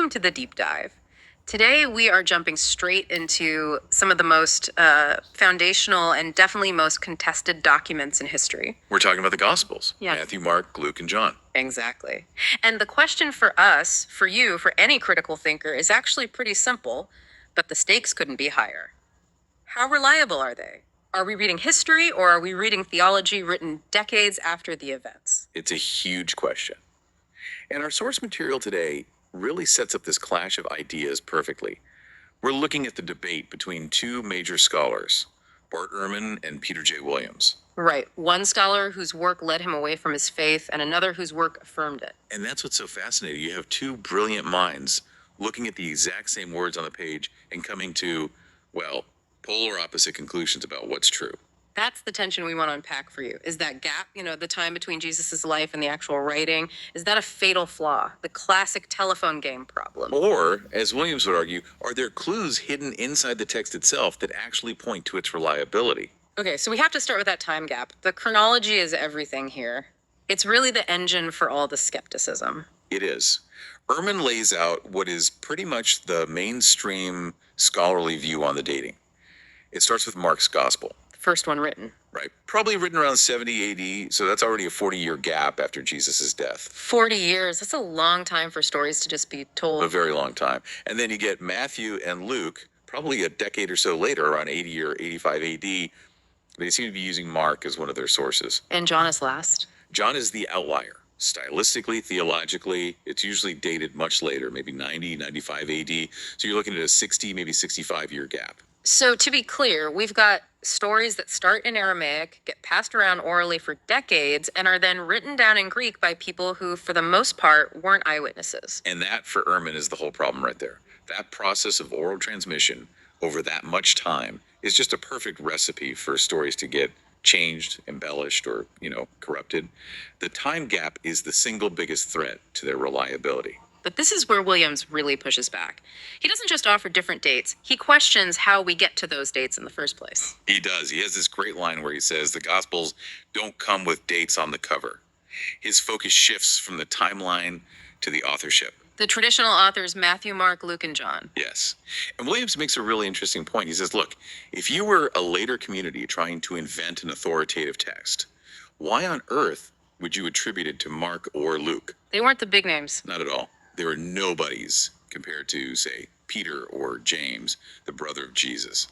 welcome to the deep dive. Today we are jumping straight into some of the most foundational and definitely most contested documents in history. We're talking about the Gospels. Yeah. Matthew, Mark, Luke, and John. Exactly. And the question for us, for you, for any critical thinker is actually pretty simple, but the stakes couldn't be higher. How reliable are they? Are we reading history or are we reading theology written decades after the events? It's a huge question. And our source material today really sets up this clash of ideas perfectly. We're looking at the debate between two major scholars, Bart Ehrman and Peter J. Williams. Right. One scholar whose work led him away from his faith, and another whose work affirmed it. And that's what's so fascinating. You have two brilliant minds looking at the exact same words on the page and coming to, well, polar opposite conclusions about what's true. That's the tension we want to unpack for you. Is that gap, the time between Jesus's life and the actual writing, is that a fatal flaw? The classic telephone game problem? Or, as Williams would argue, are there clues hidden inside the text itself that actually point to its reliability? Okay, so we have to start with that time gap. The chronology is everything here. It's really the engine for all the skepticism. It is. Ehrman lays out what is pretty much the mainstream scholarly view on the dating. It starts with Mark's Gospel. The first one written. Right. Probably written around 70 AD, so that's already a 40-year gap after Jesus' death. 40 years. That's a long time for stories to just be told. A very long time. And then you get Matthew and Luke, probably a decade or so later, around 80 or 85 AD. They seem to be using Mark as one of their sources. And John is last. John is the outlier. Stylistically, theologically, it's usually dated much later, maybe 90, 95 AD. So you're looking at a 60, maybe 65-year gap. So to be clear, we've got stories that start in Aramaic, get passed around orally for decades, and are then written down in Greek by people who, for the most part, weren't eyewitnesses. And that, for Ehrman, is the whole problem right there. That process of oral transmission over that much time is just a perfect recipe for stories to get changed, embellished, or, corrupted. The time gap is the single biggest threat to their reliability. But this is where Williams really pushes back. He doesn't just offer different dates. He questions how we get to those dates in the first place. He does. He has this great line where he says the Gospels don't come with dates on the cover. His focus shifts from the timeline to the authorship. The traditional authors, Matthew, Mark, Luke, and John. Yes. And Williams makes a really interesting point. He says, look, if you were a later community trying to invent an authoritative text, why on earth would you attribute it to Mark or Luke? They weren't the big names. Not at all. They were nobodies compared to, say, Peter or James, the brother of Jesus.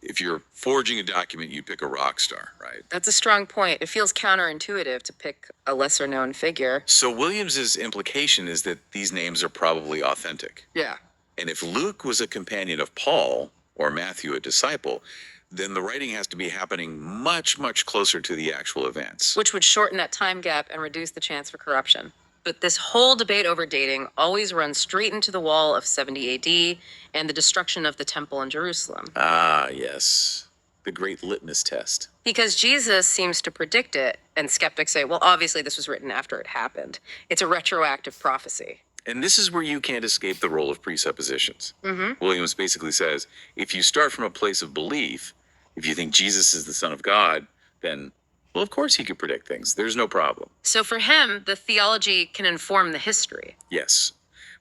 If you're forging a document, you pick a rock star, right? That's a strong point. It feels counterintuitive to pick a lesser known figure. So Williams's implication is that these names are probably authentic. Yeah. And if Luke was a companion of Paul, or Matthew a disciple, then the writing has to be happening much, much closer to the actual events. Which would shorten that time gap and reduce the chance for corruption. But this whole debate over dating always runs straight into the wall of 70 AD and the destruction of the temple in Jerusalem. Ah, yes. The great litmus test. Because Jesus seems to predict it, and skeptics say, well, obviously this was written after it happened. It's a retroactive prophecy. And this is where you can't escape the role of presuppositions. Williams basically says, if you start from a place of belief, if you think Jesus is the Son of God, then, well, of course he could predict things. There's no problem. So for him, the theology can inform the history. Yes.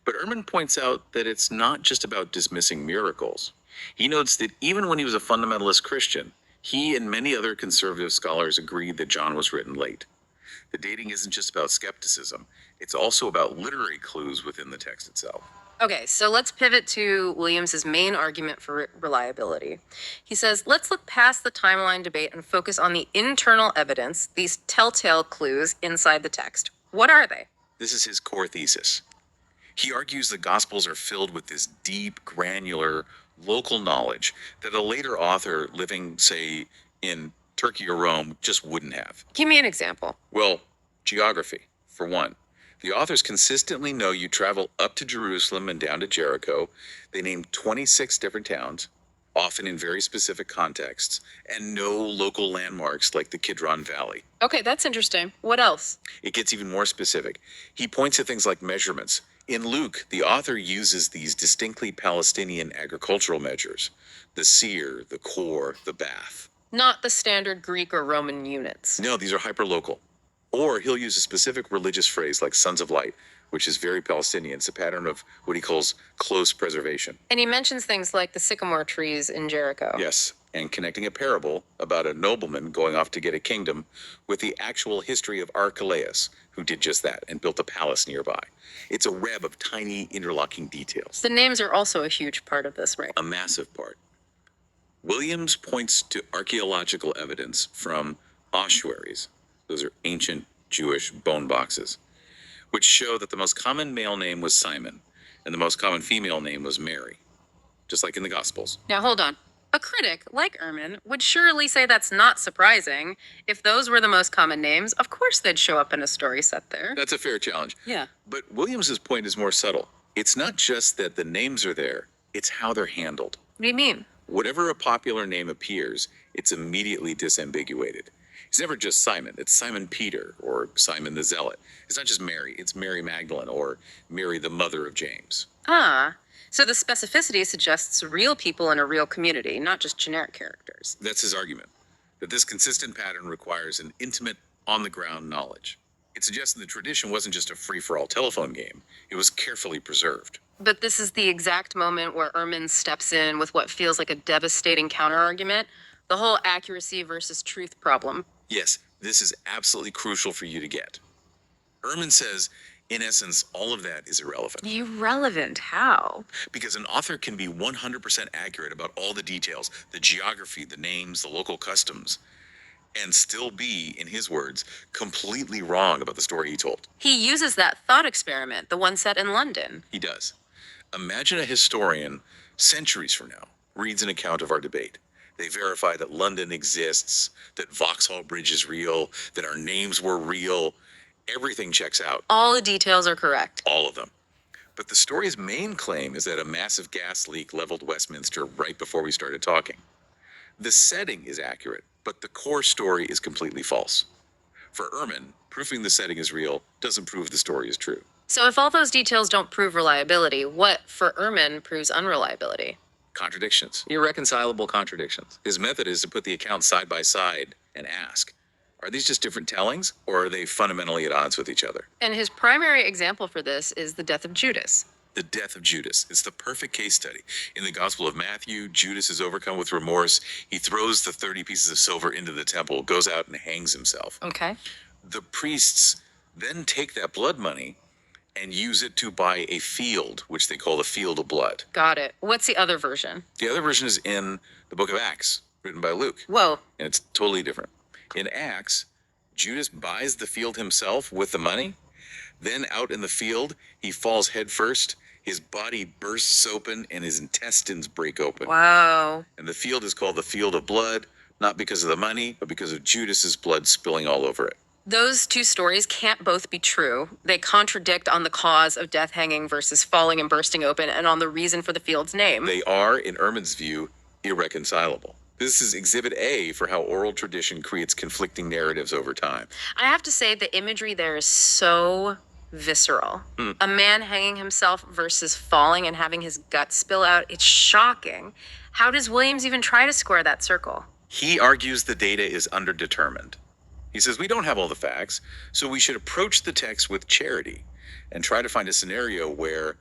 But Ehrman points out that it's not just about dismissing miracles. He notes that even when he was a fundamentalist Christian, he and many other conservative scholars agreed that John was written late. The dating isn't just about skepticism. It's also about literary clues within the text itself. Okay, so let's pivot to Williams's main argument for reliability. He says, let's look past the timeline debate and focus on the internal evidence, these telltale clues inside the text. What are they? This is his core thesis. He argues the Gospels are filled with this deep, granular, local knowledge that a later author living, say, in Turkey or Rome just wouldn't have. Give me an example. Well, geography, for one. The authors consistently know you travel up to Jerusalem and down to Jericho. They name 26 different towns, often in very specific contexts, and no local landmarks like the Kidron Valley. Okay, that's interesting. What else? It gets even more specific. He points to things like measurements. In Luke, the author uses these distinctly Palestinian agricultural measures: the seer, the core, the bath. Not the standard Greek or Roman units. No, these are hyperlocal. Or he'll use a specific religious phrase like sons of light, which is very Palestinian. It's a pattern of what he calls close preservation. And he mentions things like the sycamore trees in Jericho. Yes, and connecting a parable about a nobleman going off to get a kingdom with the actual history of Archelaus, who did just that and built a palace nearby. It's a web of tiny interlocking details. The names are also a huge part of this, right? A massive part. Williams points to archaeological evidence from ossuaries. Those are ancient Jewish bone boxes, which show that the most common male name was Simon and the most common female name was Mary, just like in the Gospels. Now, hold on. A critic, like Ehrman, would surely say that's not surprising. If those were the most common names, of course they'd show up in a story set there. That's a fair challenge. Yeah. But Williams's point is more subtle. It's not just that the names are there, it's how they're handled. What do you mean? Whatever a popular name appears, it's immediately disambiguated. It's never just Simon, it's Simon Peter or Simon the Zealot. It's not just Mary, it's Mary Magdalene or Mary the mother of James. Ah. So the specificity suggests real people in a real community, not just generic characters. That's his argument, that this consistent pattern requires an intimate, on-the-ground knowledge. It suggests that the tradition wasn't just a free-for-all telephone game, it was carefully preserved. But this is the exact moment where Ehrman steps in with what feels like a devastating counterargument, the whole accuracy versus truth problem. Yes, this is absolutely crucial for you to get. Ehrman says, in essence, all of that is irrelevant. Irrelevant? How? Because an author can be 100% accurate about all the details, the geography, the names, the local customs, and still be, in his words, completely wrong about the story he told. He uses that thought experiment, the one set in London. He does. Imagine a historian, centuries from now, reads an account of our debate. They verify that London exists, that Vauxhall Bridge is real, that our names were real. Everything checks out. All the details are correct. All of them. But the story's main claim is that a massive gas leak leveled Westminster right before we started talking. The setting is accurate, but the core story is completely false. For Ehrman, proving the setting is real doesn't prove the story is true. So if all those details don't prove reliability, what, for Ehrman, proves unreliability? Contradictions. Irreconcilable contradictions. His method is to put the accounts side by side and ask, are these just different tellings, or are they fundamentally at odds with each other? And his primary example for this is the death of Judas. The death of Judas. It's the perfect case study. In the Gospel of Matthew, Judas is overcome with remorse. He throws the 30 pieces of silver into the temple, goes out and hangs himself. Okay. The priests then take that blood money and use it to buy a field, which they call the field of blood. Got it. What's the other version? The other version is in the book of Acts, written by Luke. Whoa. And it's totally different. In Acts, Judas buys the field himself with the money. Then out in the field, he falls headfirst. His body bursts open and his intestines break open. Wow. And the field is called the field of blood, not because of the money, but because of Judas's blood spilling all over it. Those two stories can't both be true. They contradict on the cause of death hanging versus falling and bursting open and on the reason for the field's name. They are, in Ehrman's view, irreconcilable. This is exhibit A for how oral tradition creates conflicting narratives over time. I have to say the imagery there is so visceral. A man hanging himself versus falling and having his guts spill out. It's shocking. How does Williams even try to square that circle? He argues the data is underdetermined. He says we don't have all the facts, so we should approach the text with charity and try to find a scenario where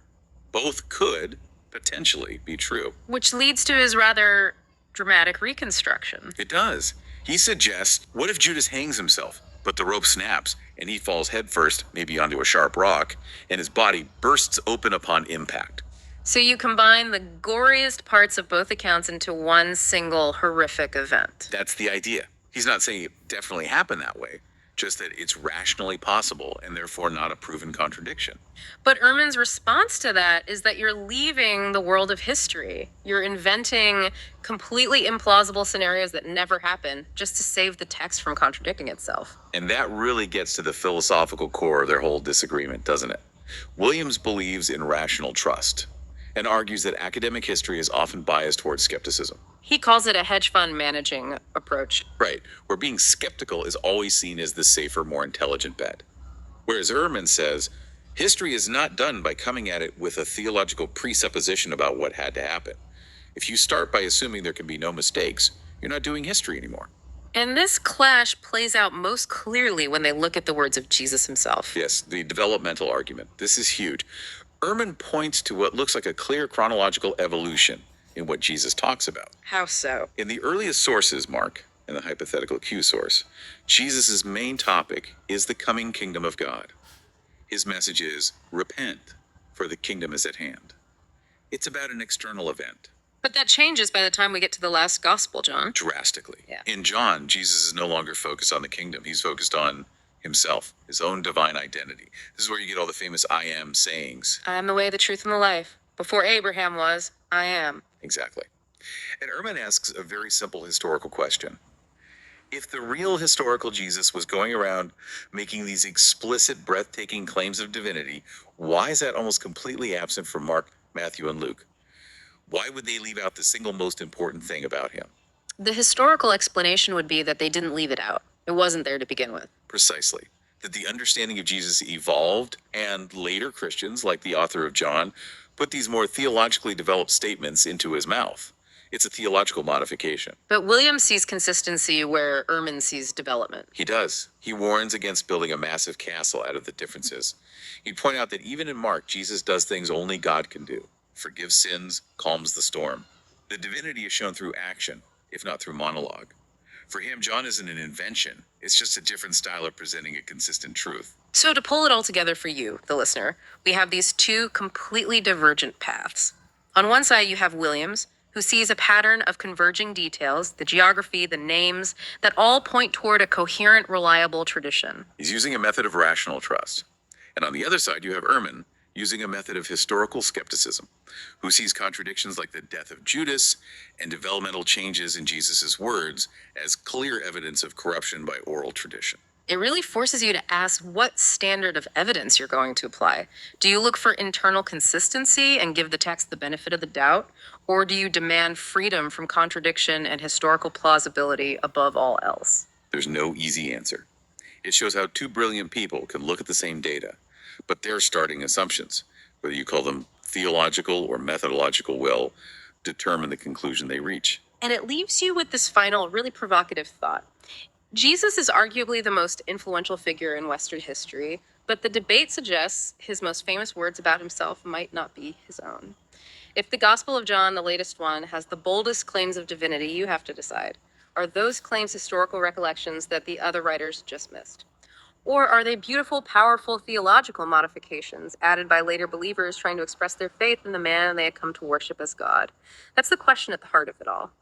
both could potentially be true. Which leads to his rather dramatic reconstruction. It does. He suggests, what if Judas hangs himself, but the rope snaps and he falls headfirst, maybe onto a sharp rock, and his body bursts open upon impact? So you combine the goriest parts of both accounts into one single horrific event. That's the idea. He's not saying it definitely happened that way, just that it's rationally possible and therefore not a proven contradiction. But Ehrman's response to that is that you're leaving the world of history. You're inventing completely implausible scenarios that never happen just to save the text from contradicting itself. And that really gets to the philosophical core of their whole disagreement, doesn't it? Williams believes in rational trust and argues that academic history is often biased towards skepticism. He calls it a hedge fund managing approach. Right, where being skeptical is always seen as the safer, more intelligent bet. Whereas Ehrman says, history is not done by coming at it with a theological presupposition about what had to happen. If you start by assuming there can be no mistakes, you're not doing history anymore. And this clash plays out most clearly when they look at the words of Jesus himself. Yes, the developmental argument. This is huge. Ehrman points to what looks like a clear chronological evolution in what Jesus talks about. How so? In the earliest sources, Mark, in the hypothetical Q source, Jesus' main topic is the coming kingdom of God. His message is, repent, for the kingdom is at hand. It's about an external event. But that changes by the time we get to the last gospel, John. Drastically. Yeah. In John, Jesus is no longer focused on the kingdom. He's focused on himself, his own divine identity. This is where you get all the famous I am sayings. I am the way, the truth, and the life. Before Abraham was, I am. Exactly. And Ehrman asks a very simple historical question. If the real historical Jesus was going around making these explicit, breathtaking claims of divinity, why is that almost completely absent from Mark, Matthew, and Luke? Why would they leave out the single most important thing about him? The historical explanation would be that they didn't leave it out. It wasn't there to begin with. Precisely. That the understanding of Jesus evolved, and later Christians, like the author of John, put these more theologically developed statements into his mouth. It's a theological modification. But William sees consistency where Ehrman sees development. He does. He warns against building a massive castle out of the differences. He'd point out that even in Mark, Jesus does things only God can do. Forgives sins, calms the storm. The divinity is shown through action, if not through monologue. For him, John isn't an invention. It's just a different style of presenting a consistent truth. So to pull it all together for you, the listener, we have these two completely divergent paths. On one side, you have Williams, who sees a pattern of converging details, the geography, the names, that all point toward a coherent, reliable tradition. He's using a method of rational trust. And on the other side, you have Ehrman using a method of historical skepticism, who sees contradictions like the death of Judas and developmental changes in Jesus' words as clear evidence of corruption by oral tradition. It really forces you to ask what standard of evidence you're going to apply. Do you look for internal consistency and give the text the benefit of the doubt? Or do you demand freedom from contradiction and historical plausibility above all else? There's no easy answer. It shows how two brilliant people can look at the same data, but their starting assumptions, whether you call them theological or methodological, will determine the conclusion they reach. And it leaves you with this final, really provocative thought. Jesus is arguably the most influential figure in Western history, but the debate suggests his most famous words about himself might not be his own. If the Gospel of John, the latest one, has the boldest claims of divinity, you have to decide. Are those claims historical recollections that the other writers just missed? Or are they beautiful, powerful theological modifications added by later believers trying to express their faith in the man they had come to worship as God? That's the question at the heart of it all.